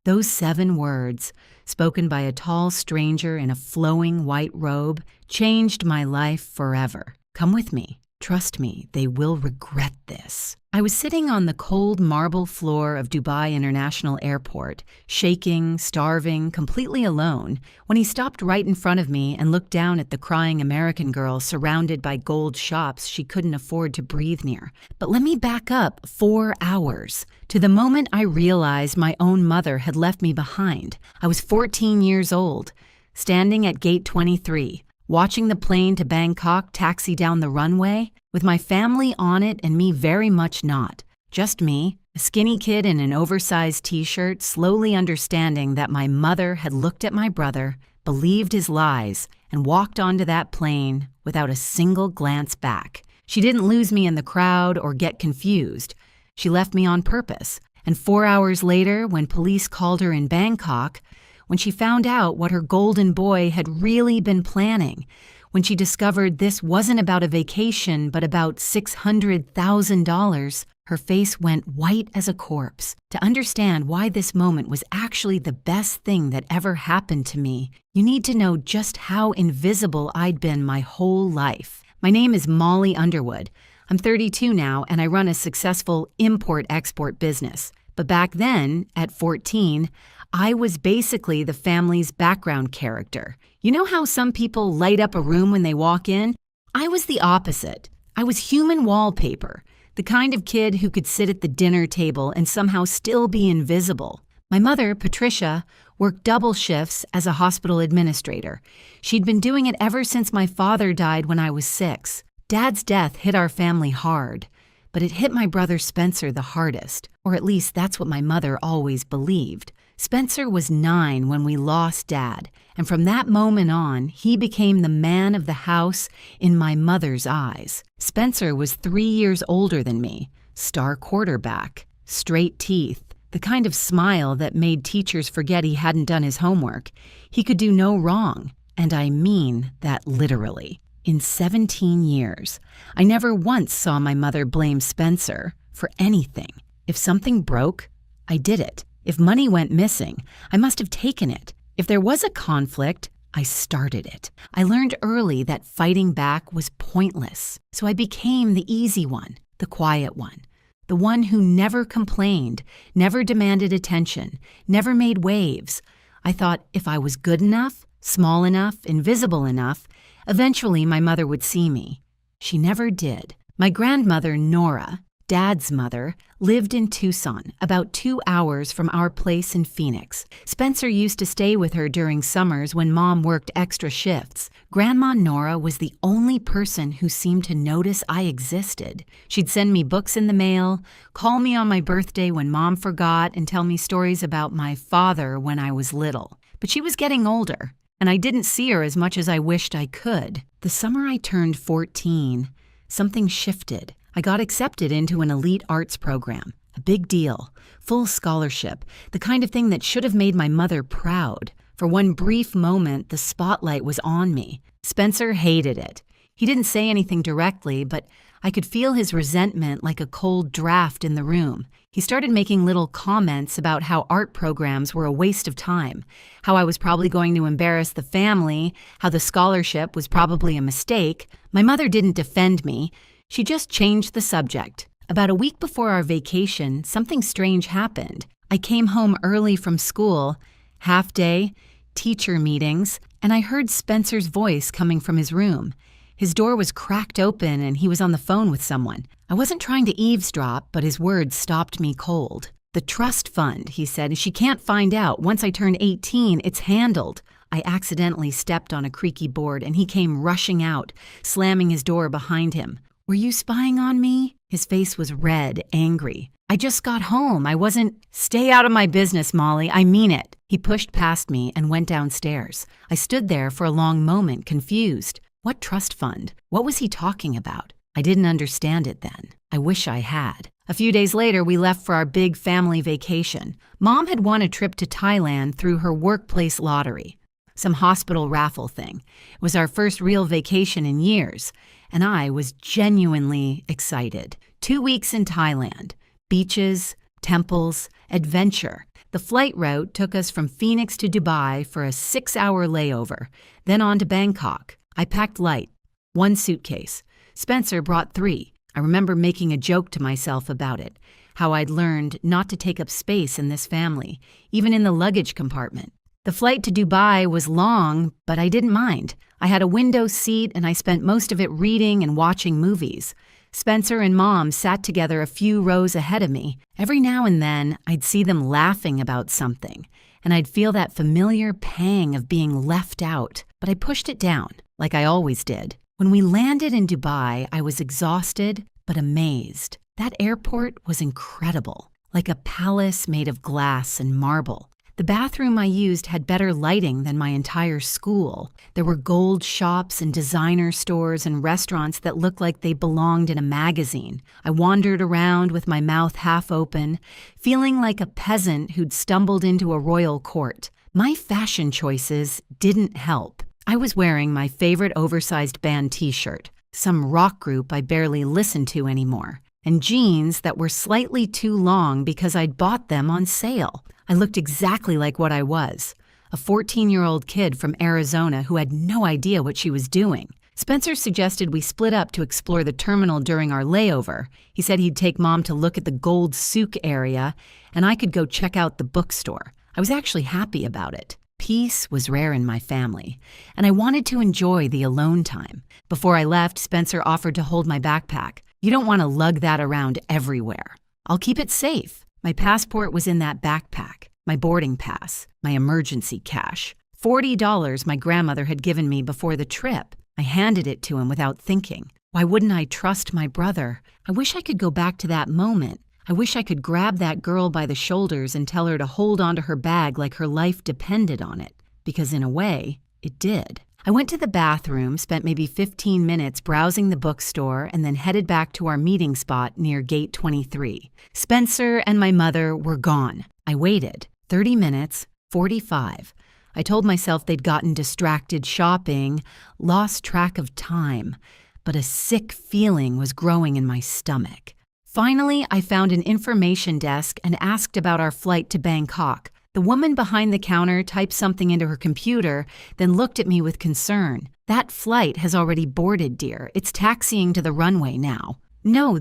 Those 7 words, spoken by a tall stranger in a flowing white robe, changed my life forever. Come with me. Trust me, they will regret this. I was sitting on the cold marble floor of Dubai International Airport, shaking, starving, completely alone, when he stopped right in front of me and looked down at the crying American girl surrounded by gold shops she couldn't afford to breathe near. But let me back up 4 hours, to the moment I realized my own mother had left me behind. I was 14 years old, standing at gate 23. Watching the plane to Bangkok taxi down the runway, with my family on it and me very much not. Just me, a skinny kid in an oversized t-shirt, slowly understanding that my mother had looked at my brother, believed his lies, and walked onto that plane without a single glance back. She didn't lose me in the crowd or get confused. She left me on purpose. And 4 hours later, when police called her in Bangkok, when she found out what her golden boy had really been planning, when she discovered this wasn't about a vacation but about $600,000, her face went white as a corpse. To understand why this moment was actually the best thing that ever happened to me, you need to know just how invisible I'd been my whole life. My name is Molly Underwood. I'm 32 now and I run a successful import-export business. But back then, at 14, I was basically the family's background character. You know how some people light up a room when they walk in? I was the opposite. I was human wallpaper, the kind of kid who could sit at the dinner table and somehow still be invisible. My mother, Patricia, worked double shifts as a hospital administrator. She'd been doing it ever since my father died when I was 6. Dad's death hit our family hard, but it hit my brother Spencer the hardest, or at least that's what my mother always believed. Spencer was 9 when we lost Dad, and from that moment on, he became the man of the house in my mother's eyes. Spencer was 3 years older than me, star quarterback, straight teeth, the kind of smile that made teachers forget he hadn't done his homework. He could do no wrong, and I mean that literally. In 17 years, I never once saw my mother blame Spencer for anything. If something broke, I did it. If money went missing, I must have taken it. If there was a conflict, I started it. I learned early that fighting back was pointless, so I became the easy one, the quiet one, the one who never complained, never demanded attention, never made waves. I thought if I was good enough, small enough, invisible enough, eventually my mother would see me. She never did. My grandmother, Nora, Dad's mother, lived in Tucson, about 2 hours from our place in Phoenix. Spencer used to stay with her during summers when Mom worked extra shifts. Grandma Nora was the only person who seemed to notice I existed. She'd send me books in the mail, call me on my birthday when Mom forgot, and tell me stories about my father when I was little. But she was getting older, and I didn't see her as much as I wished I could. The summer I turned 14, something shifted. I got accepted into an elite arts program, a big deal, full scholarship, the kind of thing that should have made my mother proud. For one brief moment, the spotlight was on me. Spencer hated it. He didn't say anything directly, but I could feel his resentment like a cold draft in the room. He started making little comments about how art programs were a waste of time, how I was probably going to embarrass the family, how the scholarship was probably a mistake. My mother didn't defend me. She just changed the subject. About a week before our vacation, something strange happened. I came home early from school, half day, teacher meetings, and I heard Spencer's voice coming from his room. His door was cracked open and he was on the phone with someone. I wasn't trying to eavesdrop, but his words stopped me cold. "The trust fund," he said, "she can't find out. Once I turn 18, it's handled." I accidentally stepped on a creaky board and he came rushing out, slamming his door behind him. "Were you spying on me?" His face was red, angry. "I just got home. I wasn't—" "Stay out of my business, Molly. I mean it." He pushed past me and went downstairs. I stood there for a long moment, confused. What trust fund? What was he talking about? I didn't understand it then. I wish I had. A few days later, we left for our big family vacation. Mom had won a trip to Thailand through her workplace lottery, some hospital raffle thing. It was our first real vacation in years, and I was genuinely excited. 2 weeks in Thailand, beaches, temples, adventure. The flight route took us from Phoenix to Dubai for a 6-hour layover, then on to Bangkok. I packed light, 1 suitcase. Spencer brought 3. I remember making a joke to myself about it, how I'd learned not to take up space in this family, even in the luggage compartment. The flight to Dubai was long, but I didn't mind. I had a window seat and I spent most of it reading and watching movies. Spencer and Mom sat together a few rows ahead of me. Every now and then, I'd see them laughing about something, and I'd feel that familiar pang of being left out, but I pushed it down, like I always did. When we landed in Dubai, I was exhausted, but amazed. That airport was incredible, like a palace made of glass and marble. The bathroom I used had better lighting than my entire school. There were gold shops and designer stores and restaurants that looked like they belonged in a magazine. I wandered around with my mouth half open, feeling like a peasant who'd stumbled into a royal court. My fashion choices didn't help. I was wearing my favorite oversized band t-shirt, some rock group I barely listened to anymore, and jeans that were slightly too long because I'd bought them on sale. I looked exactly like what I was, a 14-year-old kid from Arizona who had no idea what she was doing. Spencer suggested we split up to explore the terminal during our layover. He said he'd take Mom to look at the gold souk area, and I could go check out the bookstore. I was actually happy about it. Peace was rare in my family, and I wanted to enjoy the alone time. Before I left, Spencer offered to hold my backpack. You don't want to lug that around everywhere. I'll keep it safe. My passport was in that backpack, my boarding pass, my emergency cash. $40 my grandmother had given me before the trip. I handed it to him without thinking. Why wouldn't I trust my brother? I wish I could go back to that moment. I wish I could grab that girl by the shoulders and tell her to hold onto her bag like her life depended on it, because in a way, it did. I went to the bathroom, spent maybe 15 minutes browsing the bookstore, and then headed back to our meeting spot near Gate 23. Spencer and my mother were gone. I waited. 30 minutes, 45. I told myself they'd gotten distracted shopping, lost track of time, but a sick feeling was growing in my stomach. Finally, I found an information desk and asked about our flight to Bangkok. The woman behind the counter typed something into her computer, then looked at me with concern. That flight has already boarded, dear. It's taxiing to the runway now. No,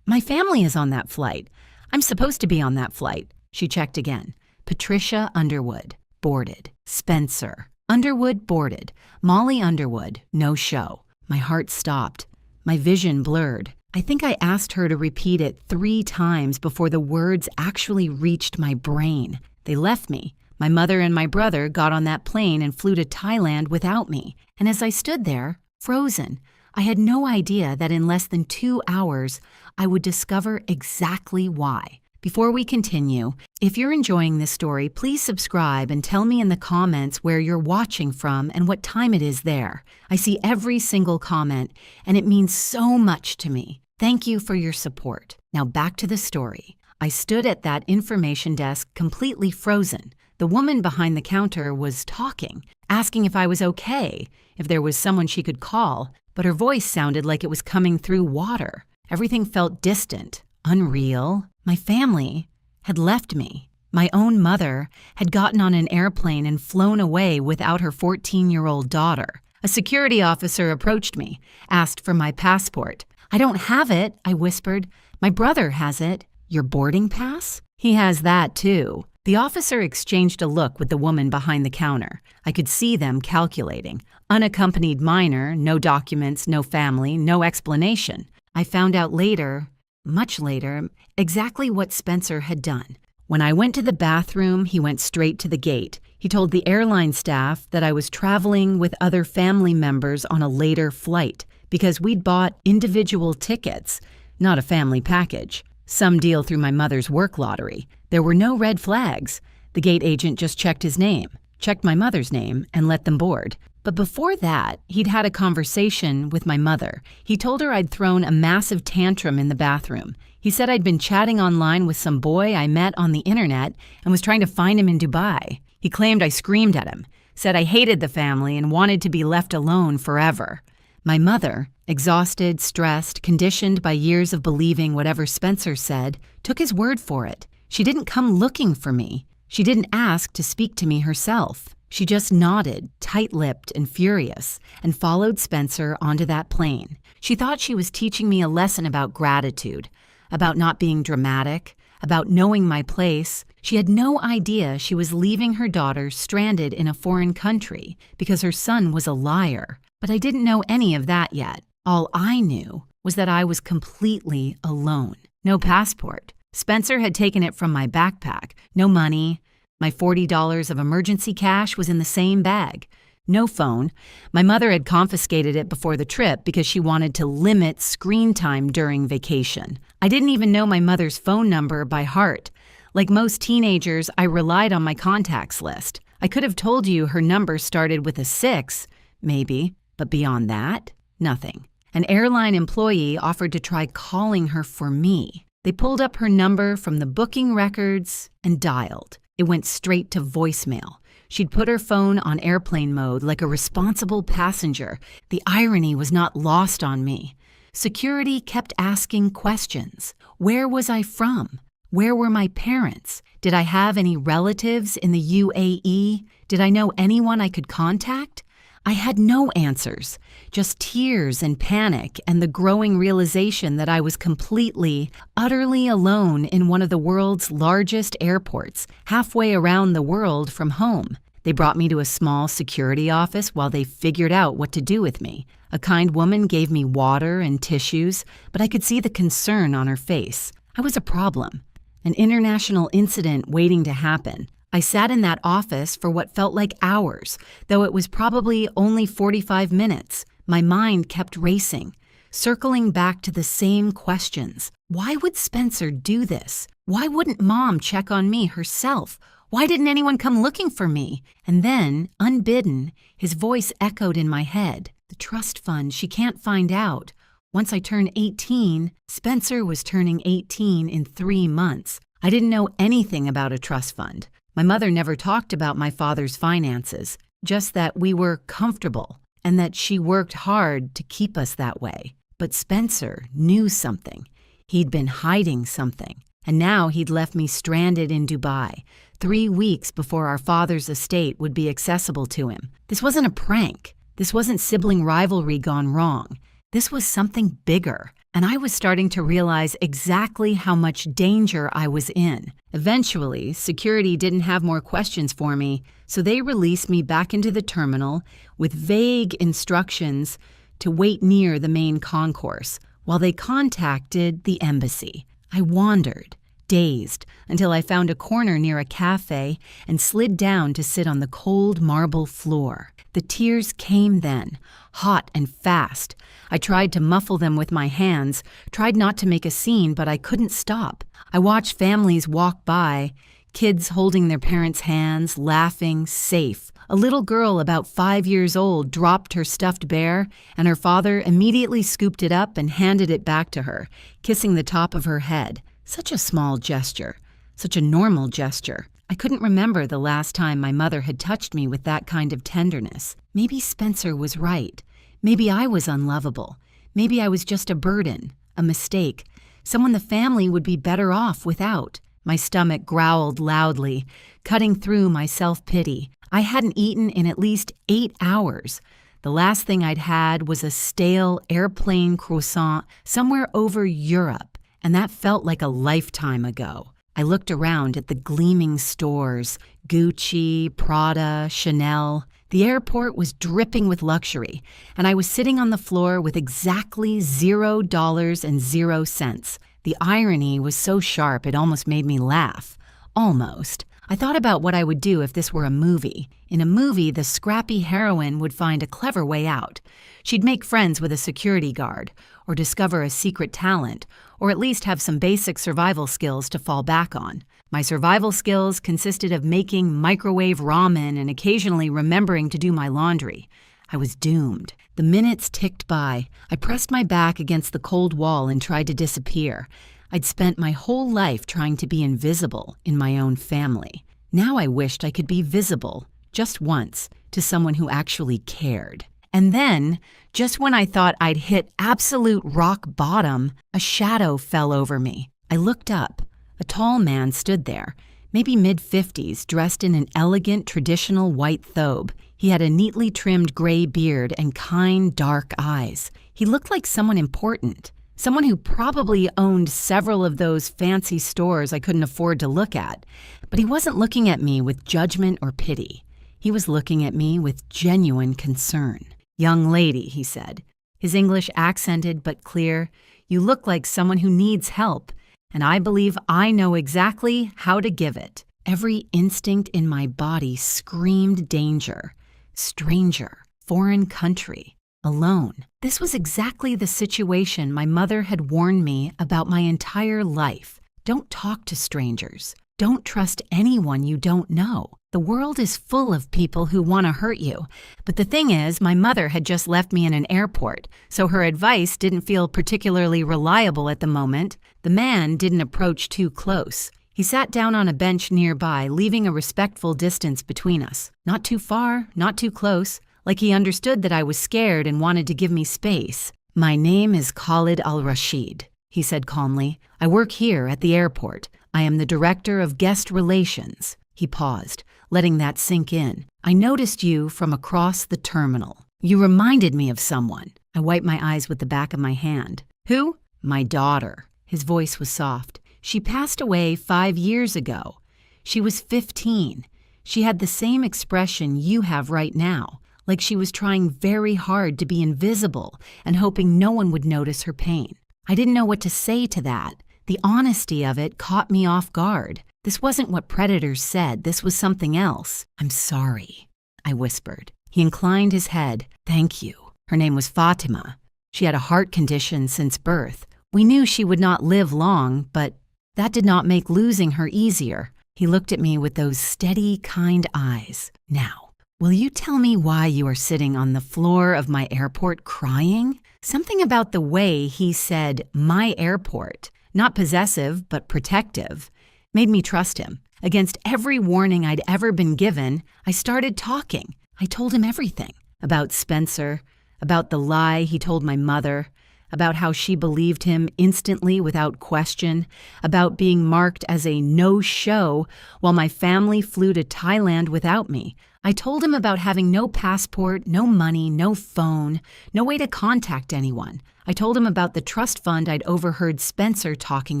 my family is on that flight. I'm supposed to be on that flight. She checked again. Patricia Underwood, boarded. Spencer Underwood, boarded. Molly Underwood, no show. My heart stopped. My vision blurred. I think I asked her to repeat it 3 times before the words actually reached my brain. They left me. My mother and my brother got on that plane and flew to Thailand without me. And as I stood there, frozen, I had no idea that in less than 2 hours, I would discover exactly why. Before we continue, if you're enjoying this story, please subscribe and tell me in the comments where you're watching from and what time it is there. I see every single comment, and it means so much to me. Thank you for your support. Now back to the story. I stood at that information desk completely frozen. The woman behind the counter was talking, asking if I was okay, if there was someone she could call, but her voice sounded like it was coming through water. Everything felt distant, unreal. My family had left me. My own mother had gotten on an airplane and flown away without her 14-year-old daughter. A security officer approached me, asked for my passport. I don't have it, I whispered. My brother has it. Your boarding pass? He has that too. The officer exchanged a look with the woman behind the counter. I could see them calculating. Unaccompanied minor, no documents, no family, no explanation. I found out later, much later, exactly what Spencer had done. When I went to the bathroom, he went straight to the gate. He told the airline staff that I was traveling with other family members on a later flight because we'd bought individual tickets, not a family package. Some deal through my mother's work lottery. There were no red flags. The gate agent just checked his name, checked my mother's name, and let them board. But before that, he'd had a conversation with my mother. He told her I'd thrown a massive tantrum in the bathroom. He said I'd been chatting online with some boy I met on the internet and was trying to find him in Dubai. He claimed I screamed at him, said I hated the family and wanted to be left alone forever. My mother, exhausted, stressed, conditioned by years of believing whatever Spencer said, took his word for it. She didn't come looking for me. She didn't ask to speak to me herself. She just nodded, tight-lipped and furious, and followed Spencer onto that plane. She thought she was teaching me a lesson about gratitude, about not being dramatic, about knowing my place. She had no idea she was leaving her daughter stranded in a foreign country because her son was a liar. But I didn't know any of that yet. All I knew was that I was completely alone. No passport. Spencer had taken it from my backpack. No money. My $40 of emergency cash was in the same bag. No phone. My mother had confiscated it before the trip because she wanted to limit screen time during vacation. I didn't even know my mother's phone number by heart. Like most teenagers, I relied on my contacts list. I could have told you her number started with a 6, maybe, but beyond that, nothing. An airline employee offered to try calling her for me. They pulled up her number from the booking records and dialed. It went straight to voicemail. She'd put her phone on airplane mode like a responsible passenger. The irony was not lost on me. Security kept asking questions. Where was I from? Where were my parents? Did I have any relatives in the UAE? Did I know anyone I could contact? I had no answers, just tears and panic and the growing realization that I was completely, utterly alone in one of the world's largest airports, halfway around the world from home. They brought me to a small security office while they figured out what to do with me. A kind woman gave me water and tissues, but I could see the concern on her face. I was a problem, an international incident waiting to happen. I sat in that office for what felt like hours, though it was probably only 45 minutes. My mind kept racing, circling back to the same questions. Why would Spencer do this? Why wouldn't Mom check on me herself? Why didn't anyone come looking for me? And then, unbidden, his voice echoed in my head. The trust fund, she can't find out. Once I turned 18, Spencer was turning 18 in 3 months. I didn't know anything about a trust fund. My mother never talked about my father's finances, just that we were comfortable and that she worked hard to keep us that way. But Spencer knew something. He'd been hiding something, and now he'd left me stranded in Dubai, 3 weeks before our father's estate would be accessible to him. This wasn't a prank. This wasn't sibling rivalry gone wrong. This was something bigger. And I was starting to realize exactly how much danger I was in. Eventually, security didn't have more questions for me, so they released me back into the terminal with vague instructions to wait near the main concourse while they contacted the embassy. I wandered, dazed, until I found a corner near a cafe and slid down to sit on the cold marble floor. The tears came then, hot and fast. I tried to muffle them with my hands, tried not to make a scene, but I couldn't stop. I watched families walk by, kids holding their parents' hands, laughing, safe. A little girl about 5 years old dropped her stuffed bear, and her father immediately scooped it up and handed it back to her, kissing the top of her head. Such a small gesture, such a normal gesture. I couldn't remember the last time my mother had touched me with that kind of tenderness. Maybe Spencer was right. Maybe I was unlovable. Maybe I was just a burden, a mistake, someone the family would be better off without. My stomach growled loudly, cutting through my self-pity. I hadn't eaten in at least 8 hours. The last thing I'd had was a stale airplane croissant somewhere over Europe, and that felt like a lifetime ago. I looked around at the gleaming stores, Gucci, Prada, Chanel. The airport was dripping with luxury, and I was sitting on the floor with exactly $0.00. The irony was so sharp it almost made me laugh. Almost. I thought about what I would do if this were a movie. In a movie, the scrappy heroine would find a clever way out. She'd make friends with a security guard, or discover a secret talent, or at least have some basic survival skills to fall back on. My survival skills consisted of making microwave ramen and occasionally remembering to do my laundry. I was doomed. The minutes ticked by. I pressed my back against the cold wall and tried to disappear. I'd spent my whole life trying to be invisible in my own family. Now I wished I could be visible, just once, to someone who actually cared. And then, just when I thought I'd hit absolute rock bottom, a shadow fell over me. I looked up. A tall man stood there, maybe mid-50s, dressed in an elegant, traditional white thobe. He had a neatly trimmed gray beard and kind, dark eyes. He looked like someone important, someone who probably owned several of those fancy stores I couldn't afford to look at. But he wasn't looking at me with judgment or pity. He was looking at me with genuine concern. "Young lady," he said, his English accented but clear, "you look like someone who needs help, and I believe I know exactly how to give it." Every instinct in my body screamed danger, stranger, foreign country, alone. This was exactly the situation my mother had warned me about my entire life. Don't talk to strangers. Don't trust anyone you don't know. The world is full of people who want to hurt you. But the thing is, my mother had just left me in an airport, so her advice didn't feel particularly reliable at the moment. The man didn't approach too close. He sat down on a bench nearby, leaving a respectful distance between us. Not too far, not too close, like he understood that I was scared and wanted to give me space. "My name is Khalid al-Rashid," he said calmly. "I work here at the airport. I am the director of guest relations." He paused, letting that sink in. "I noticed you from across the terminal. You reminded me of someone." I wiped my eyes with the back of my hand. "Who?" "My daughter." His voice was soft. "She passed away 5 years ago. She was 15. She had the same expression you have right now, like she was trying very hard to be invisible and hoping no one would notice her pain." I didn't know what to say to that. The honesty of it caught me off guard. This wasn't what predators said. This was something else. "I'm sorry," I whispered. He inclined his head. "Thank you." Her name was Fatima. She had a heart condition since birth. We knew she would not live long, but that did not make losing her easier. He looked at me with those steady, kind eyes. "Now, will you tell me why you are sitting on the floor of my airport crying?" Something about the way he said, "my airport," not possessive but protective, made me trust him. Against every warning I'd ever been given, I started talking. I told him everything. About Spencer, about the lie he told my mother, about how she believed him instantly without question, about being marked as a no-show while my family flew to Thailand without me. I told him about having no passport, no money, no phone, no way to contact anyone. I told him about the trust fund I'd overheard Spencer talking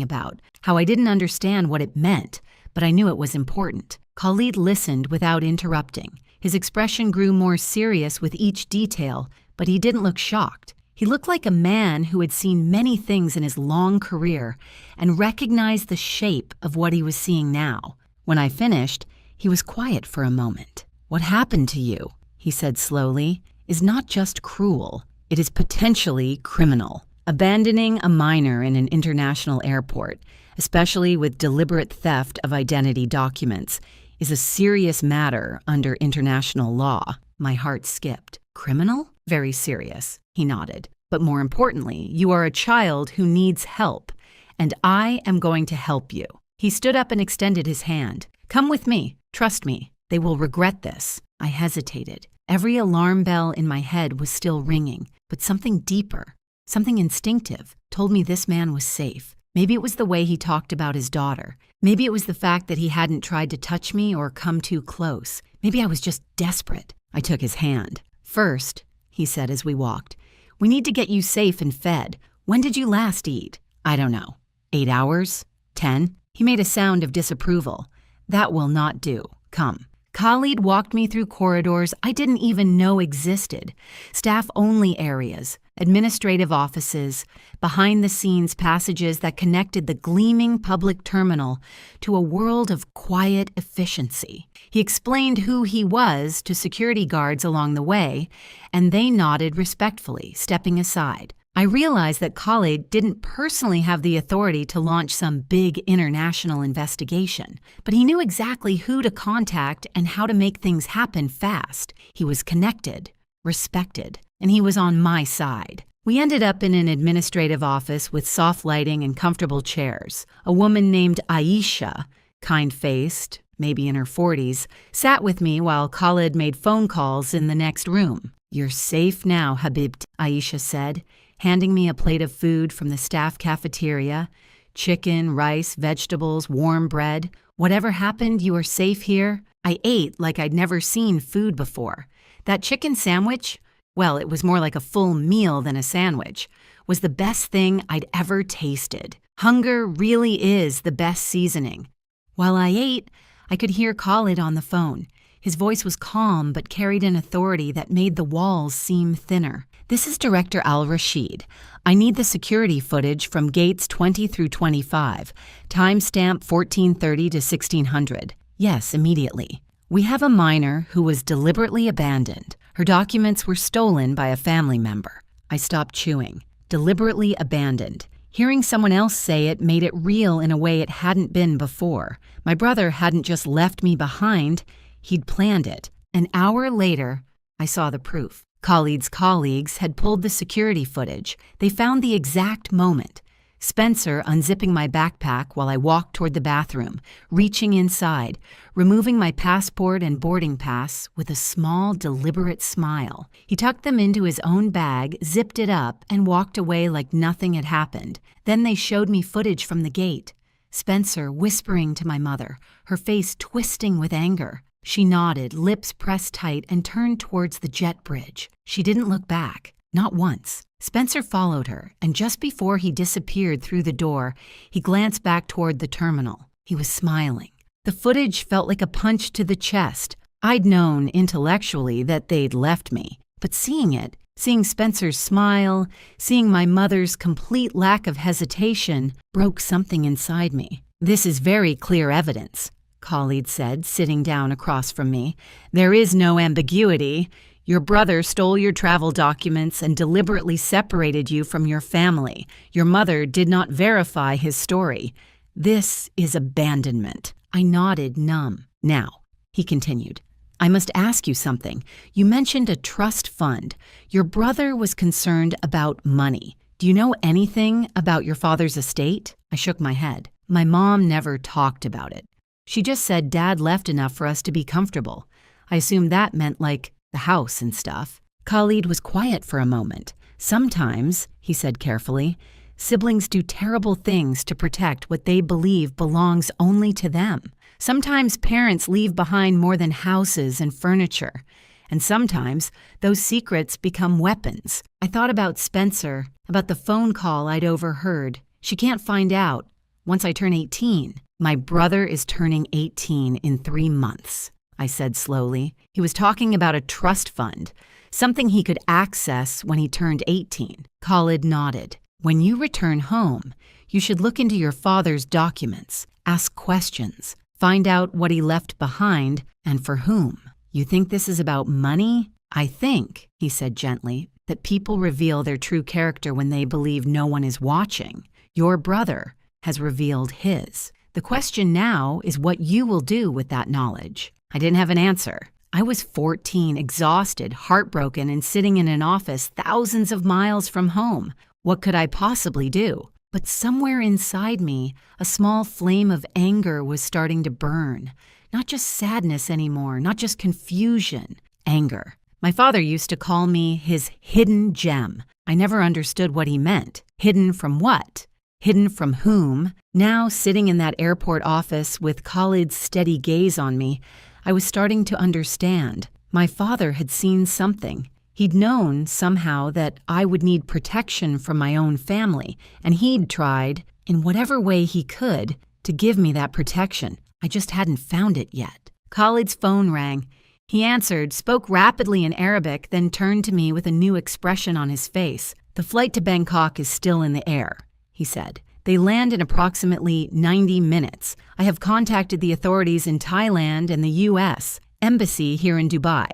about, how I didn't understand what it meant, but I knew it was important. Khalid listened without interrupting. His expression grew more serious with each detail, but he didn't look shocked. He looked like a man who had seen many things in his long career and recognized the shape of what he was seeing now. When I finished, he was quiet for a moment. "What happened to you," he said slowly, "is not just cruel. It is potentially criminal. Abandoning a minor in an international airport, especially with deliberate theft of identity documents, is a serious matter under international law." My heart skipped. "Criminal?" "Very serious," he nodded. "But more importantly, you are a child who needs help, and I am going to help you." He stood up and extended his hand. "Come with me. Trust me. They will regret this." I hesitated. Every alarm bell in my head was still ringing, but something deeper, something instinctive, told me this man was safe. Maybe it was the way he talked about his daughter. Maybe it was the fact that he hadn't tried to touch me or come too close. Maybe I was just desperate. I took his hand. "First," he said as we walked, "we need to get you safe and fed. When did you last eat?" "I don't know. 8 hours? 10? He made a sound of disapproval. "That will not do. Come." Khalid walked me through corridors I didn't even know existed, staff-only areas, administrative offices, behind-the-scenes passages that connected the gleaming public terminal to a world of quiet efficiency. He explained who he was to security guards along the way, and they nodded respectfully, stepping aside. I realized that Khalid didn't personally have the authority to launch some big international investigation, but he knew exactly who to contact and how to make things happen fast. He was connected, respected, and he was on my side. We ended up in an administrative office with soft lighting and comfortable chairs. A woman named Aisha, kind-faced, maybe in her 40s, sat with me while Khalid made phone calls in the next room. "You're safe now, Habibt," Aisha said, handing me a plate of food from the staff cafeteria: chicken, rice, vegetables, warm bread. Whatever happened, you are safe here. I ate like I'd never seen food before. That chicken sandwich, well, it was more like a full meal than a sandwich, was the best thing I'd ever tasted. Hunger really is the best seasoning. While I ate, I could hear Khalid on the phone. His voice was calm but carried an authority that made the walls seem thinner. This is Director Al-Rashid. I need the security footage from gates 20 through 25. Timestamp 1430 to 1600. Yes, immediately. We have a minor who was deliberately abandoned. Her documents were stolen by a family member. I stopped chewing. Deliberately abandoned. Hearing someone else say it made it real in a way it hadn't been before. My brother hadn't just left me behind, he'd planned it. An hour later, I saw the proof. Khalid's colleagues had pulled the security footage. They found the exact moment. Spencer unzipping my backpack while I walked toward the bathroom, reaching inside, removing my passport and boarding pass with a small, deliberate smile. He tucked them into his own bag, zipped it up, and walked away like nothing had happened. Then they showed me footage from the gate. Spencer whispering to my mother, her face twisting with anger. She nodded, lips pressed tight, and turned towards the jet bridge. She didn't look back, not once. Spencer followed her, and just before he disappeared through the door, he glanced back toward the terminal. He was smiling. The footage felt like a punch to the chest. I'd known intellectually that they'd left me, but seeing it, seeing Spencer's smile, seeing my mother's complete lack of hesitation, broke something inside me. This is very clear evidence, Khalid said, sitting down across from me. There is no ambiguity. Your brother stole your travel documents and deliberately separated you from your family. Your mother did not verify his story. This is abandonment. I nodded, numb. Now, he continued, I must ask you something. You mentioned a trust fund. Your brother was concerned about money. Do you know anything about your father's estate? I shook my head. My mom never talked about it. She just said Dad left enough for us to be comfortable. I assumed that meant like the house and stuff. Khalid was quiet for a moment. Sometimes, he said carefully, siblings do terrible things to protect what they believe belongs only to them. Sometimes parents leave behind more than houses and furniture. And sometimes those secrets become weapons. I thought about Spencer, about the phone call I'd overheard. She can't find out. Once I turn 18, my brother is turning 18 in 3 months. I said slowly. He was talking about a trust fund, something he could access when he turned 18. Khalid nodded. When you return home, you should look into your father's documents, ask questions, find out what he left behind and for whom. You think this is about money? I think, he said gently, that people reveal their true character when they believe no one is watching. Your brother has revealed his. The question now is what you will do with that knowledge. I didn't have an answer. I was 14, exhausted, heartbroken, and sitting in an office thousands of miles from home. What could I possibly do? But somewhere inside me, a small flame of anger was starting to burn. Not just sadness anymore, not just confusion, anger. My father used to call me his hidden gem. I never understood what he meant. Hidden from what? Hidden from whom? Now, sitting in that airport office with Khalid's steady gaze on me, I was starting to understand. My father had seen something. He'd known somehow that I would need protection from my own family, and he'd tried, in whatever way he could, to give me that protection. I just hadn't found it yet. Khalid's phone rang. He answered, spoke rapidly in Arabic, then turned to me with a new expression on his face. The flight to Bangkok is still in the air, he said. They land in approximately 90 minutes. I have contacted the authorities in Thailand and the U.S. Embassy here in Dubai.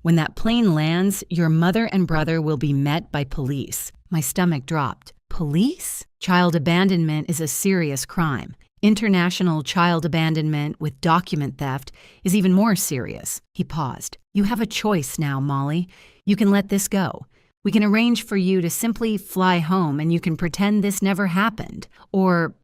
When that plane lands, your mother and brother will be met by police. My stomach dropped. Police? Child abandonment is a serious crime. International child abandonment with document theft is even more serious. He paused. You have a choice now, Molly. You can let this go. We can arrange for you to simply fly home and you can pretend this never happened. Or,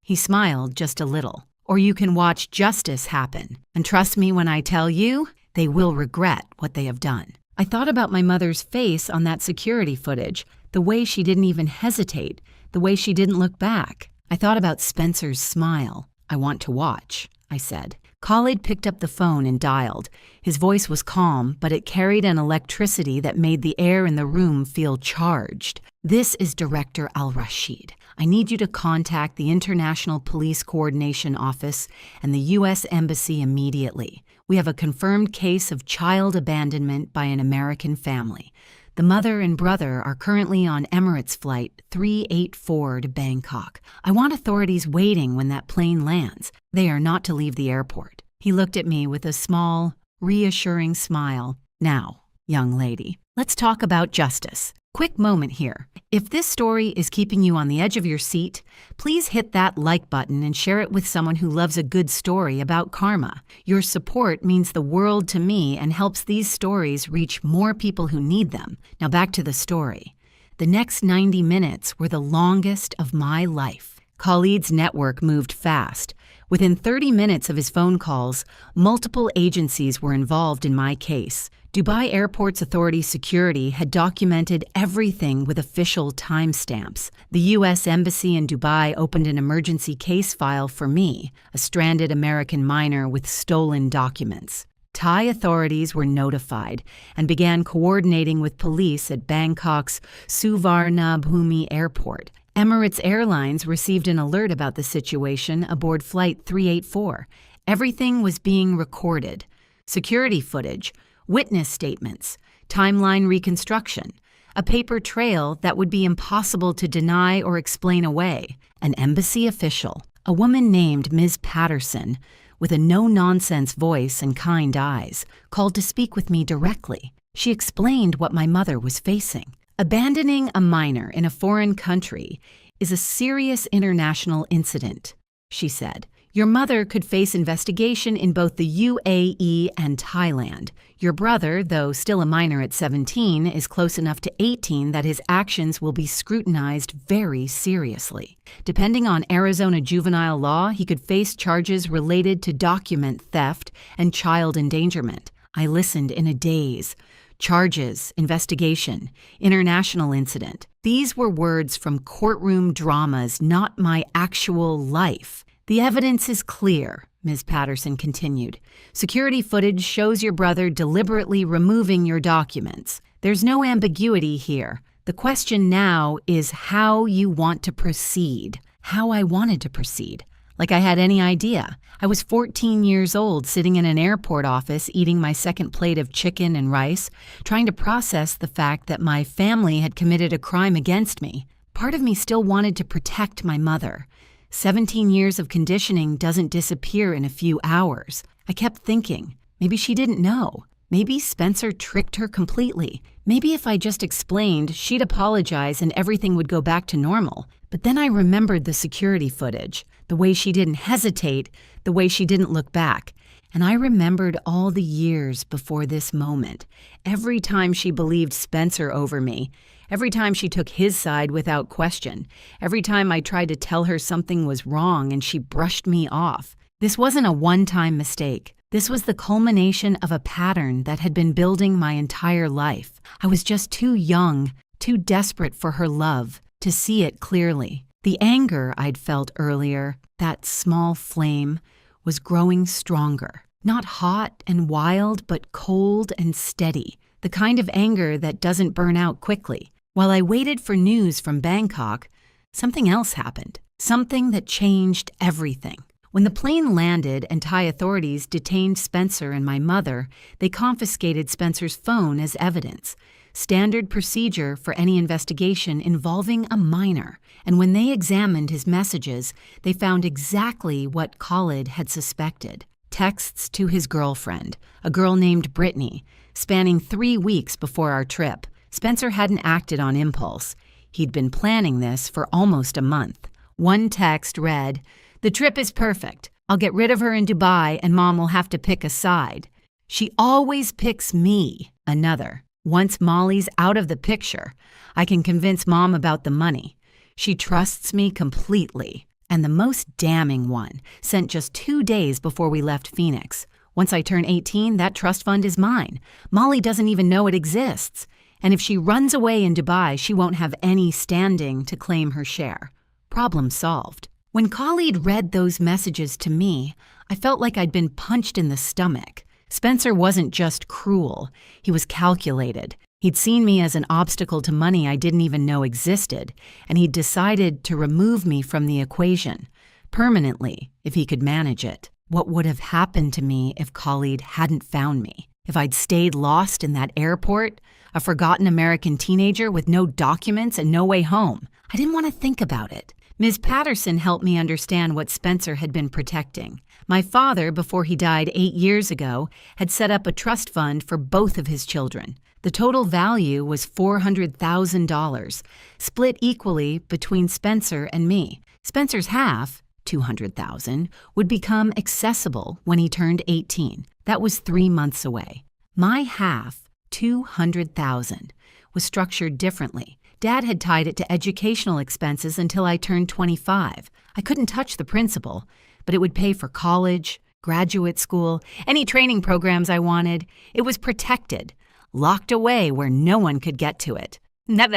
he smiled just a little. Or you can watch justice happen. And trust me when I tell you, they will regret what they have done. I thought about my mother's face on that security footage, the way she didn't even hesitate, the way she didn't look back. I thought about Spencer's smile. I want to watch. I said. Khalid picked up the phone and dialed. His voice was calm, but it carried an electricity that made the air in the room feel charged. "This is Director Al-Rashid. I need you to contact the International Police Coordination Office and the U.S. Embassy immediately. We have a confirmed case of child abandonment by an American family. The mother and brother are currently on Emirates Flight 384 to Bangkok. I want authorities waiting when that plane lands. They are not to leave the airport." He looked at me with a small, reassuring smile. "Now, young lady, let's talk about justice. Quick moment here. If this story is keeping you on the edge of your seat, please hit that like button and share it with someone who loves a good story about karma. Your support means the world to me and helps these stories reach more people who need them. Now back to the story. The next 90 minutes were the longest of my life. Khalid's network moved fast. Within 30 minutes of his phone calls, multiple agencies were involved in my case. Dubai Airport's authority security had documented everything with official timestamps. The U.S. Embassy in Dubai opened an emergency case file for me, a stranded American minor with stolen documents. Thai authorities were notified and began coordinating with police at Bangkok's Suvarnabhumi Airport. Emirates Airlines received an alert about the situation aboard Flight 384. Everything was being recorded. Security footage, witness statements, timeline reconstruction, a paper trail that would be impossible to deny or explain away. An embassy official, a woman named Ms. Patterson, with a no-nonsense voice and kind eyes, called to speak with me directly. She explained what my mother was facing. Abandoning a minor in a foreign country is a serious international incident, she said. Your mother could face investigation in both the UAE and Thailand. Your brother, though still a minor at 17, is close enough to 18 that his actions will be scrutinized very seriously. Depending on Arizona juvenile law, he could face charges related to document theft and child endangerment. I listened in a daze. Charges, investigation, international incident. These were words from courtroom dramas, not my actual life. The evidence is clear, Ms. Patterson continued. Security footage shows your brother deliberately removing your documents. There's no ambiguity here. The question now is how you want to proceed. How I wanted to proceed. Like I had any idea. I was 14 years old, sitting in an airport office, eating my second plate of chicken and rice, trying to process the fact that my family had committed a crime against me. Part of me still wanted to protect my mother. 17 years of conditioning doesn't disappear in a few hours. I kept thinking, maybe she didn't know. Maybe Spencer tricked her completely. Maybe if I just explained, she'd apologize and everything would go back to normal. But then I remembered the security footage, the way she didn't hesitate, the way she didn't look back. And I remembered all the years before this moment. Every time she believed Spencer over me. Every time she took his side without question. Every time I tried to tell her something was wrong and she brushed me off. This wasn't a one-time mistake. This was the culmination of a pattern that had been building my entire life. I was just too young, too desperate for her love, to see it clearly. The anger I'd felt earlier, that small flame, was growing stronger. Not hot and wild, but cold and steady. The kind of anger that doesn't burn out quickly. While I waited for news from Bangkok, something else happened. Something that changed everything. When the plane landed and Thai authorities detained Spencer and my mother, they confiscated Spencer's phone as evidence. Standard procedure for any investigation involving a minor. And when they examined his messages, they found exactly what Khalid had suspected. Texts to his girlfriend, a girl named Brittany, spanning 3 weeks before our trip. Spencer hadn't acted on impulse. He'd been planning this for almost a month. One text read, "The trip is perfect. I'll get rid of her in Dubai and Mom will have to pick a side. She always picks me." Another, "Once Molly's out of the picture, I can convince Mom about the money. She trusts me completely." And the most damning one, sent just 2 days before we left Phoenix. "Once I turn 18, that trust fund is mine. Molly doesn't even know it exists. And if she runs away in Dubai, she won't have any standing to claim her share." Problem solved. When Khalid read those messages to me, I felt like I'd been punched in the stomach. Spencer wasn't just cruel, he was calculated. He'd seen me as an obstacle to money I didn't even know existed, and he'd decided to remove me from the equation, permanently, if he could manage it. What would have happened to me if Khalid hadn't found me? If I'd stayed lost in that airport, a forgotten American teenager with no documents and no way home? I didn't want to think about it. Ms. Patterson helped me understand what Spencer had been protecting. My father, before he died 8 years ago, had set up a trust fund for both of his children. The total value was $400,000, split equally between Spencer and me. Spencer's half, $200,000, would become accessible when he turned 18. That was 3 months away. My half, $200,000, was structured differently. Dad had tied it to educational expenses until I turned 25. I couldn't touch the principal, but it would pay for college, graduate school, any training programs I wanted. It was protected, locked away where no one could get to it.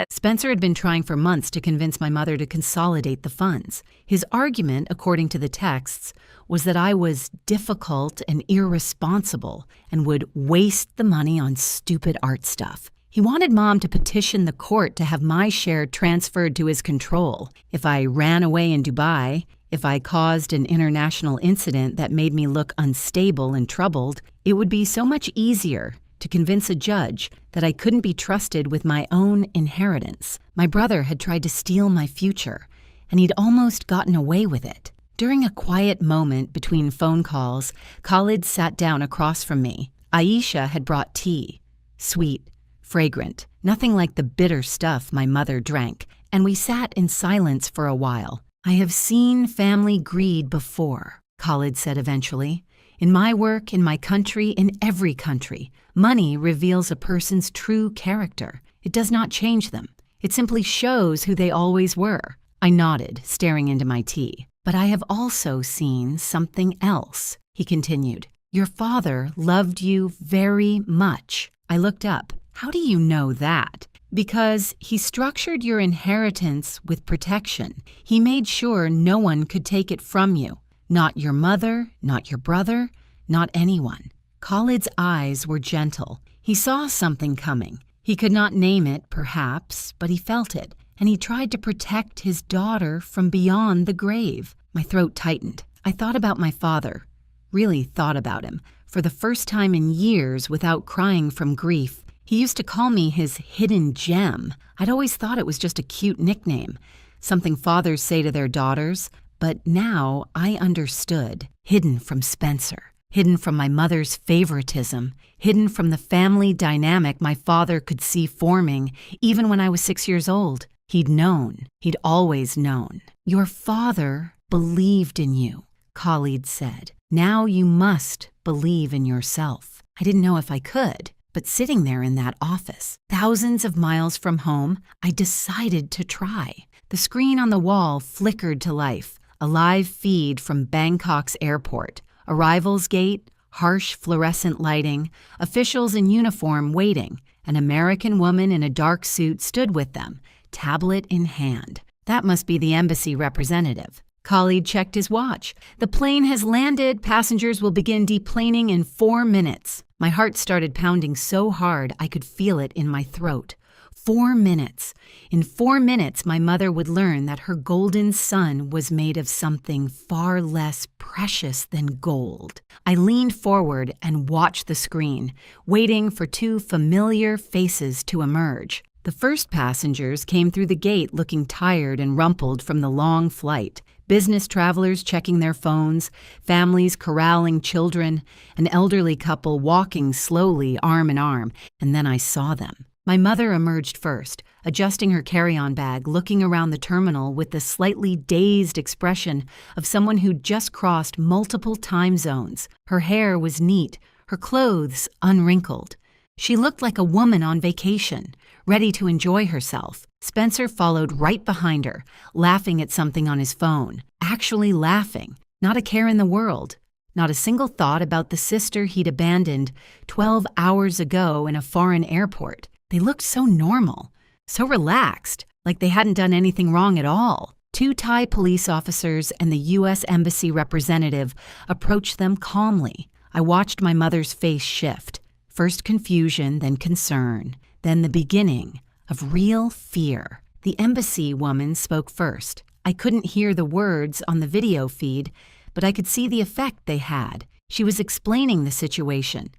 Spencer had been trying for months to convince my mother to consolidate the funds. His argument, according to the texts, was that I was difficult and irresponsible and would waste the money on stupid art stuff. He wanted Mom to petition the court to have my share transferred to his control. If I ran away in Dubai, if I caused an international incident that made me look unstable and troubled, it would be so much easier to convince a judge that I couldn't be trusted with my own inheritance. My brother had tried to steal my future, and he'd almost gotten away with it. During a quiet moment between phone calls, Khalid sat down across from me. Aisha had brought tea, sweet, fragrant, nothing like the bitter stuff my mother drank, and we sat in silence for a while. "I have seen family greed before," Khalid said eventually. "In my work, in my country, in every country, money reveals a person's true character. It does not change them. It simply shows who they always were." I nodded, staring into my tea. "But I have also seen something else," he continued. "Your father loved you very much." I looked up. "How do you know that?" "Because he structured your inheritance with protection. He made sure no one could take it from you. Not your mother, not your brother, not anyone." Khalid's eyes were gentle. He saw something coming. He could not name it, perhaps, but he felt it, and he tried to protect his daughter from beyond the grave. My throat tightened. I thought about my father, really thought about him, for the first time in years without crying from grief. He used to call me his hidden gem. I'd always thought it was just a cute nickname, something fathers say to their daughters, but now I understood. Hidden from Spencer, hidden from my mother's favoritism, hidden from the family dynamic my father could see forming even when I was 6 years old. He'd known. He'd always known. "Your father believed in you," Khalid said. "Now you must believe in yourself." I didn't know if I could. But sitting there in that office, thousands of miles from home, I decided to try. The screen on the wall flickered to life, a live feed from Bangkok's airport. Arrivals gate, harsh fluorescent lighting, officials in uniform waiting. An American woman in a dark suit stood with them, tablet in hand. That must be the embassy representative. Khalid checked his watch. "The plane has landed. Passengers will begin deplaning in 4 minutes. My heart started pounding so hard I could feel it in my throat. 4 minutes. In 4 minutes, my mother would learn that her golden son was made of something far less precious than gold. I leaned forward and watched the screen, waiting for 2 familiar faces to emerge. The first passengers came through the gate looking tired and rumpled from the long flight. Business travelers checking their phones, families corralling children, an elderly couple walking slowly arm in arm, and then I saw them. My mother emerged first, adjusting her carry-on bag, looking around the terminal with the slightly dazed expression of someone who'd just crossed multiple time zones. Her hair was neat, her clothes unwrinkled. She looked like a woman on vacation, ready to enjoy herself. Spencer followed right behind her, laughing at something on his phone. Actually laughing. Not a care in the world. Not a single thought about the sister he'd abandoned 12 hours ago in a foreign airport. They looked so normal, so relaxed, like they hadn't done anything wrong at all. Two Thai police officers and the U.S. Embassy representative approached them calmly. I watched my mother's face shift. First confusion, then concern, then the beginning of real fear. The embassy woman spoke first. I couldn't hear the words on the video feed, but I could see the effect they had. She was explaining the situation,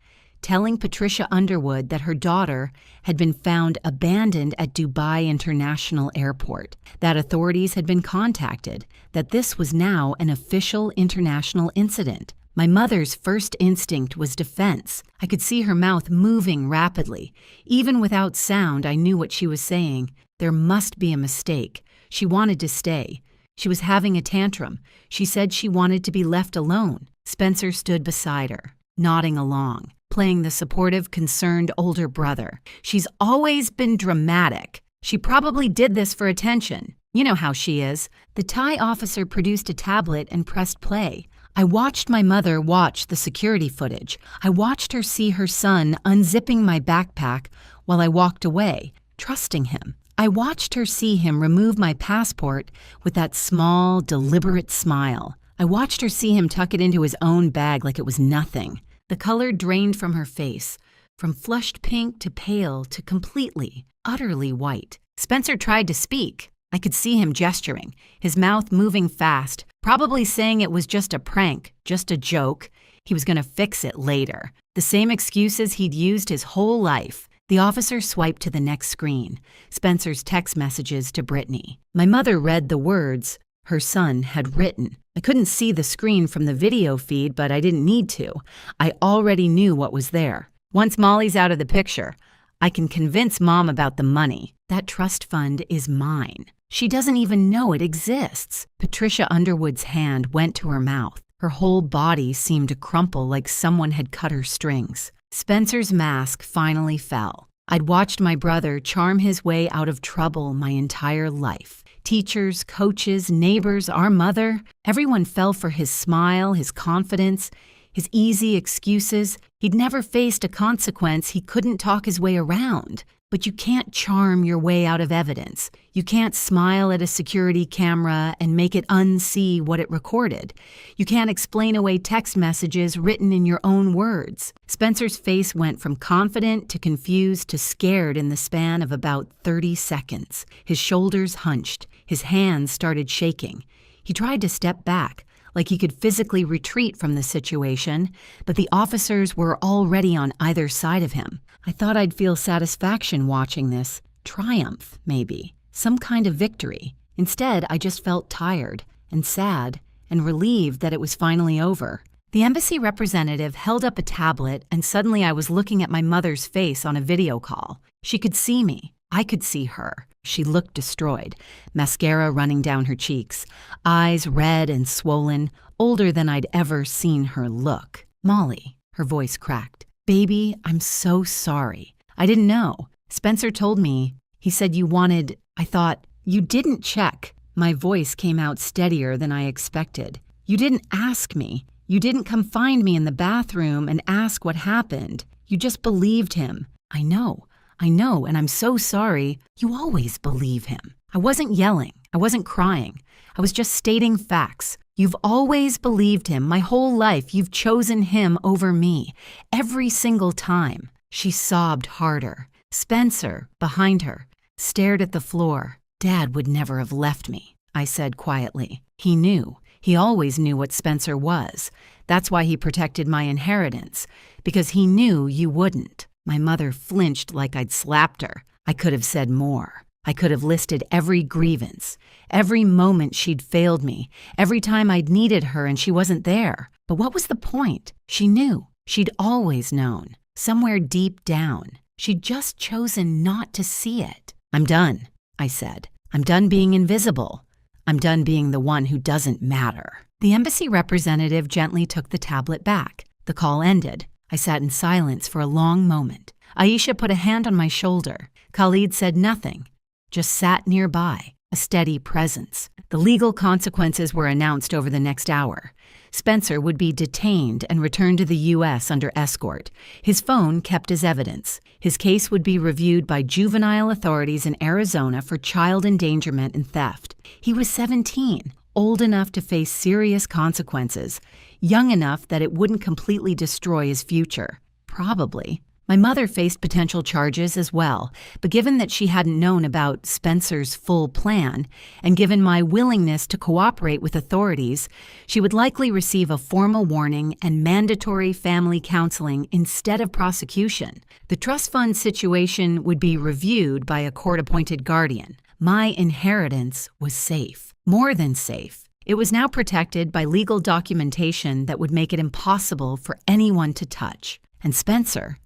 telling Patricia Underwood that her daughter had been found abandoned at Dubai International Airport, that authorities had been contacted, that this was now an official international incident. My mother's first instinct was defense. I could see her mouth moving rapidly. Even without sound, I knew what she was saying. There must be a mistake. She wanted to stay. She was having a tantrum. She said she wanted to be left alone. Spencer stood beside her, nodding along, playing the supportive, concerned older brother. She's always been dramatic. She probably did this for attention. You know how she is. The Thai officer produced a tablet and pressed play. I watched my mother watch the security footage. I watched her see her son unzipping my backpack while I walked away, trusting him. I watched her see him remove my passport with that small, deliberate smile. I watched her see him tuck it into his own bag like it was nothing. The color drained from her face, from flushed pink to pale to completely, utterly white. Spencer tried to speak. I could see him gesturing, his mouth moving fast, probably saying it was just a prank, just a joke. He was going to fix it later. The same excuses he'd used his whole life. The officer swiped to the next screen, Spencer's text messages to Brittany. My mother read the words her son had written. I couldn't see the screen from the video feed, but I didn't need to. I already knew what was there. Once Molly's out of the picture, I can convince Mom about the money. That trust fund is mine. She doesn't even know it exists. Patricia Underwood's hand went to her mouth. Her whole body seemed to crumple like someone had cut her strings. Spencer's mask finally fell. I'd watched my brother charm his way out of trouble my entire life. Teachers, coaches, neighbors, our mother, everyone fell for his smile, his confidence, his easy excuses. He'd never faced a consequence he couldn't talk his way around. But you can't charm your way out of evidence. You can't smile at a security camera and make it unsee what it recorded. You can't explain away text messages written in your own words. Spencer's face went from confident to confused to scared in the span of about 30 seconds. His shoulders hunched. His hands started shaking. He tried to step back, like he could physically retreat from the situation, but the officers were already on either side of him. I thought I'd feel satisfaction watching this, triumph, maybe, some kind of victory. Instead, I just felt tired and sad and relieved that it was finally over. The embassy representative held up a tablet, and suddenly I was looking at my mother's face on a video call. She could see me. I could see her. She looked destroyed, mascara running down her cheeks, eyes red and swollen, older than I'd ever seen her look. "Molly," her voice cracked. "Baby, I'm so sorry. I didn't know. Spencer told me. He said you wanted. I thought, you didn't check." My voice came out steadier than I expected. "You didn't ask me. You didn't come find me in the bathroom and ask what happened. You just believed him." I know, and I'm so sorry." "You always believe him." I wasn't yelling. I wasn't crying. I was just stating facts. "You've always believed him. My whole life, you've chosen him over me. Every single time." She sobbed harder. Spencer, behind her, stared at the floor. "Dad would never have left me," I said quietly. He knew. He always knew what Spencer was. That's why he protected my inheritance, because he knew you wouldn't. My mother flinched like I'd slapped her. I could have said more. I could have listed every grievance, every moment she'd failed me, every time I'd needed her and she wasn't there. But what was the point? She knew. She'd always known. Somewhere deep down. She'd just chosen not to see it. "I'm done," I said. "I'm done being invisible. I'm done being the one who doesn't matter." The embassy representative gently took the tablet back. The call ended. I sat in silence for a long moment. Aisha put a hand on my shoulder. Khalid said nothing, just sat nearby, a steady presence. The legal consequences were announced over the next hour. Spencer would be detained and returned to the U.S. under escort. His phone kept as evidence. His case would be reviewed by juvenile authorities in Arizona for child endangerment and theft. He was 17, old enough to face serious consequences, young enough that it wouldn't completely destroy his future. Probably. My mother faced potential charges as well, but given that she hadn't known about Spencer's full plan, and given my willingness to cooperate with authorities, she would likely receive a formal warning and mandatory family counseling instead of prosecution. The trust fund situation would be reviewed by a court-appointed guardian. My inheritance was safe. More than safe. It was now protected by legal documentation that would make it impossible for anyone to touch. And Spencer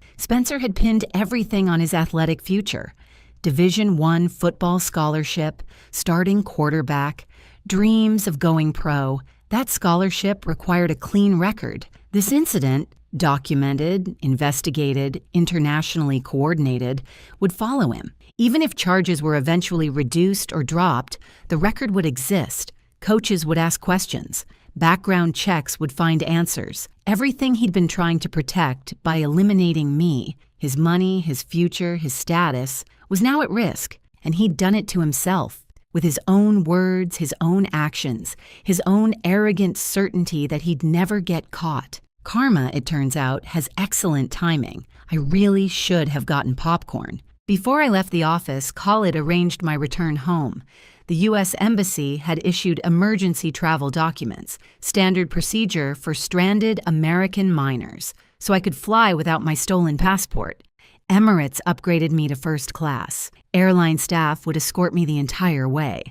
had pinned everything on his athletic future. Division I football scholarship, starting quarterback, dreams of going pro. That scholarship required a clean record. This incident, documented, investigated, internationally coordinated, would follow him. Even if charges were eventually reduced or dropped, the record would exist. Coaches would ask questions. Background checks would find answers. Everything he'd been trying to protect by eliminating me, his money, his future, his status, was now at risk, and he'd done it to himself, with his own words, his own actions, his own arrogant certainty that he'd never get caught. Karma, it turns out, has excellent timing. I really should have gotten popcorn. Before I left the office, Khalid arranged my return home. The U.S. Embassy had issued emergency travel documents, standard procedure for stranded American minors, so I could fly without my stolen passport. Emirates upgraded me to first class. Airline staff would escort me the entire way.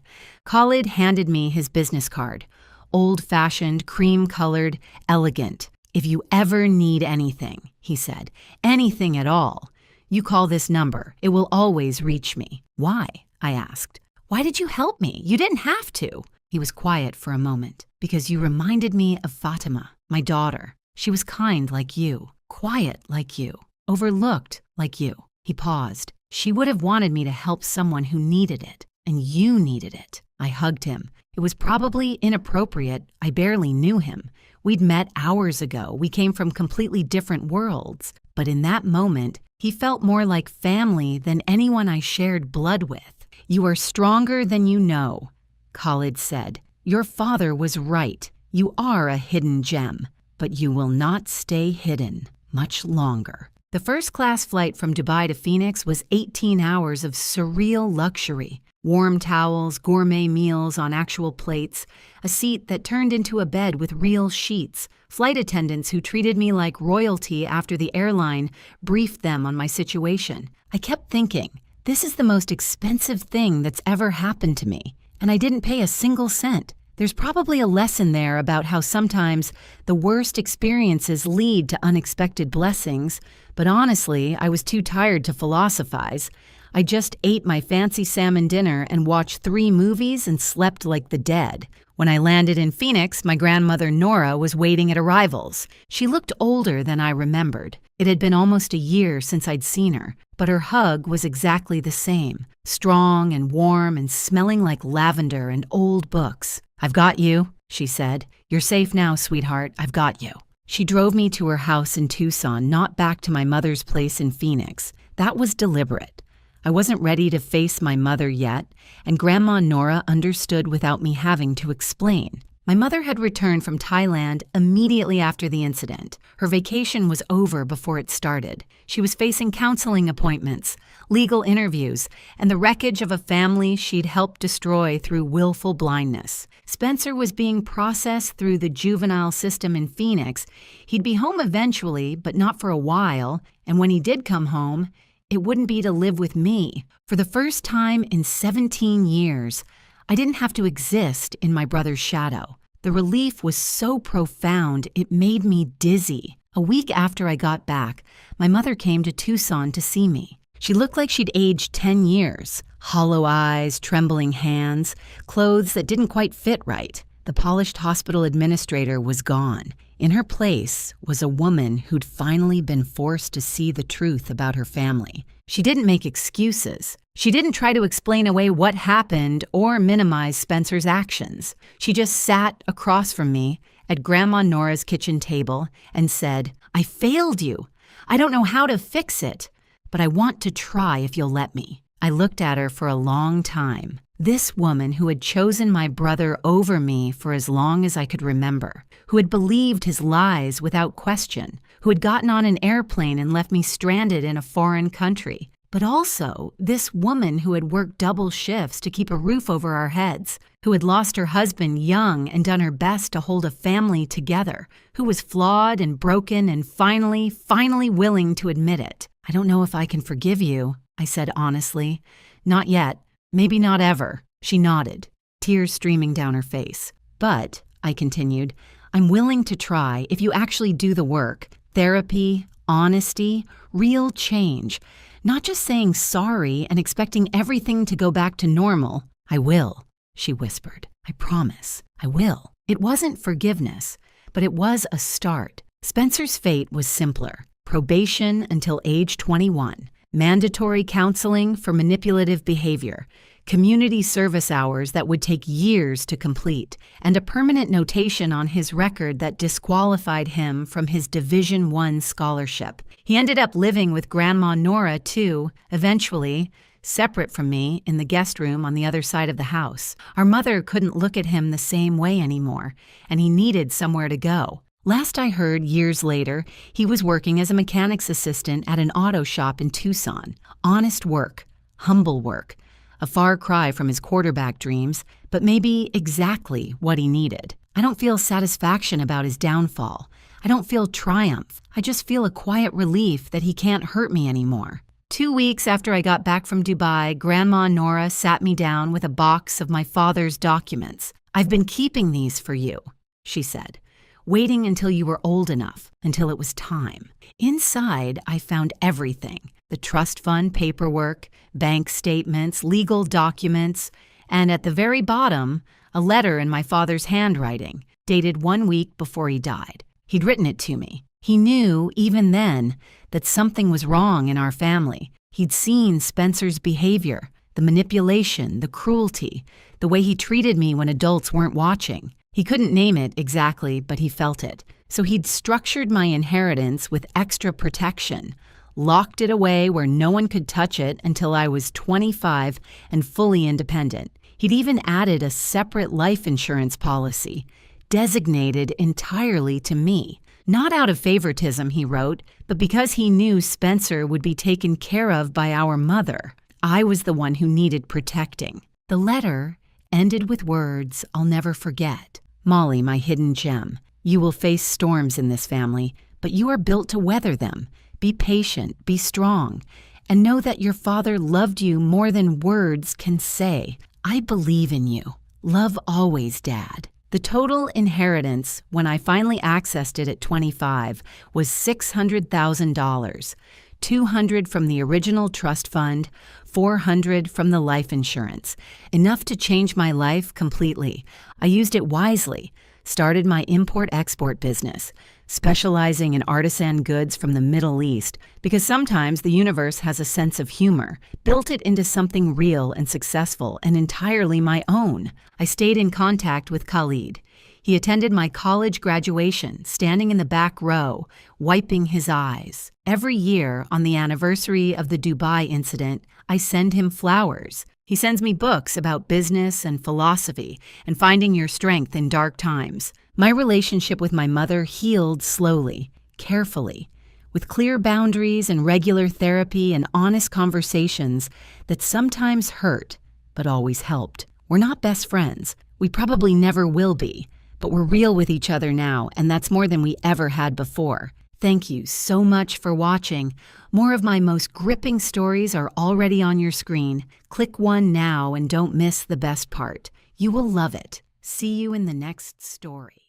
Khalid handed me his business card. Old-fashioned, cream-colored, elegant. "If you ever need anything," he said, "anything at all, you call this number. It will always reach me." "Why?" I asked. "Why did you help me? You didn't have to." He was quiet for a moment. "Because you reminded me of Fatima, my daughter. She was kind like you, quiet like you, overlooked like you." He paused. "She would have wanted me to help someone who needed it, and you needed it." I hugged him. It was probably inappropriate. I barely knew him. We'd met hours ago. We came from completely different worlds. But in that moment, he felt more like family than anyone I shared blood with. "You are stronger than you know," Khalid said. "Your father was right. You are a hidden gem, but you will not stay hidden much longer." The first-class flight from Dubai to Phoenix was 18 hours of surreal luxury. Warm towels, gourmet meals on actual plates, a seat that turned into a bed with real sheets, flight attendants who treated me like royalty after the airline briefed them on my situation. I kept thinking, this is the most expensive thing that's ever happened to me, and I didn't pay a single cent. There's probably a lesson there about how sometimes the worst experiences lead to unexpected blessings, but honestly, I was too tired to philosophize. I just ate my fancy salmon dinner and watched 3 movies and slept like the dead. When I landed in Phoenix, my grandmother Nora was waiting at arrivals. She looked older than I remembered. It had been almost a year since I'd seen her, but her hug was exactly the same, strong and warm and smelling like lavender and old books. "I've got you," she said. "You're safe now, sweetheart. I've got you." She drove me to her house in Tucson, not back to my mother's place in Phoenix. That was deliberate. I wasn't ready to face my mother yet, and Grandma Nora understood without me having to explain. My mother had returned from Thailand immediately after the incident. Her vacation was over before it started. She was facing counseling appointments, legal interviews, and the wreckage of a family she'd helped destroy through willful blindness. Spencer was being processed through the juvenile system in Phoenix. He'd be home eventually, but not for a while, and when he did come home, it wouldn't be to live with me. For the first time in 17 years, I didn't have to exist in my brother's shadow. The relief was so profound, it made me dizzy. A week after I got back, my mother came to Tucson to see me. She looked like she'd aged 10 years. Hollow eyes, trembling hands, clothes that didn't quite fit right. The polished hospital administrator was gone. In her place was a woman who'd finally been forced to see the truth about her family. She didn't make excuses. She didn't try to explain away what happened or minimize Spencer's actions. She just sat across from me at Grandma Nora's kitchen table and said, "I failed you. I don't know how to fix it, but I want to try if you'll let me." I looked at her for a long time. This woman who had chosen my brother over me for as long as I could remember, who had believed his lies without question, who had gotten on an airplane and left me stranded in a foreign country. But also this woman who had worked double shifts to keep a roof over our heads, who had lost her husband young and done her best to hold a family together, who was flawed and broken and finally willing to admit it. "I don't know if I can forgive you," I said honestly. "Not yet. Maybe not ever." She nodded, tears streaming down her face. "But," I continued, "I'm willing to try if you actually do the work. Therapy, honesty, real change. Not just saying sorry and expecting everything to go back to normal." "I will," she whispered. "I promise. I will." It wasn't forgiveness, but it was a start. Spencer's fate was simpler. Probation until age 21. Mandatory counseling for manipulative behavior, community service hours that would take years to complete, and a permanent notation on his record that disqualified him from his Division I scholarship. He ended up living with Grandma Nora, too, eventually, separate from me, in the guest room on the other side of the house. Our mother couldn't look at him the same way anymore, and he needed somewhere to go. Last I heard, years later, he was working as a mechanic's assistant at an auto shop in Tucson. Honest work, humble work, a far cry from his quarterback dreams, but maybe exactly what he needed. I don't feel satisfaction about his downfall. I don't feel triumph. I just feel a quiet relief that he can't hurt me anymore. 2 weeks after I got back from Dubai, Grandma Nora sat me down with a box of my father's documents. "I've been keeping these for you," she said. "Waiting until you were old enough, until it was time." Inside, I found everything: the trust fund paperwork, bank statements, legal documents, and at the very bottom, a letter in my father's handwriting, dated 1 week before he died. He'd written it to me. He knew, even then, that something was wrong in our family. He'd seen Spencer's behavior, the manipulation, the cruelty, the way he treated me when adults weren't watching. He couldn't name it exactly, but he felt it. So he'd structured my inheritance with extra protection, locked it away where no one could touch it until I was 25 and fully independent. He'd even added a separate life insurance policy, designated entirely to me. Not out of favoritism, he wrote, but because he knew Spencer would be taken care of by our mother. I was the one who needed protecting. The letter ended with words I'll never forget. "Molly, my hidden gem, you will face storms in this family, but you are built to weather them. Be patient, be strong, and know that your father loved you more than words can say. I believe in you. Love always, Dad." The total inheritance, when I finally accessed it at 25, was $600,000. $200 from the original trust fund, $400 from the life insurance. Enough to change my life completely. I used it wisely. Started my import-export business, specializing in artisan goods from the Middle East, because sometimes the universe has a sense of humor. Built it into something real and successful and entirely my own. I stayed in contact with Khalid. He attended my college graduation, standing in the back row, wiping his eyes. Every year, on the anniversary of the Dubai incident, I send him flowers. He sends me books about business and philosophy and finding your strength in dark times. My relationship with my mother healed slowly, carefully, with clear boundaries and regular therapy and honest conversations that sometimes hurt, but always helped. We're not best friends. We probably never will be, but we're real with each other now, and that's more than we ever had before. Thank you so much for watching. More of my most gripping stories are already on your screen. Click one now and don't miss the best part. You will love it. See you in the next story.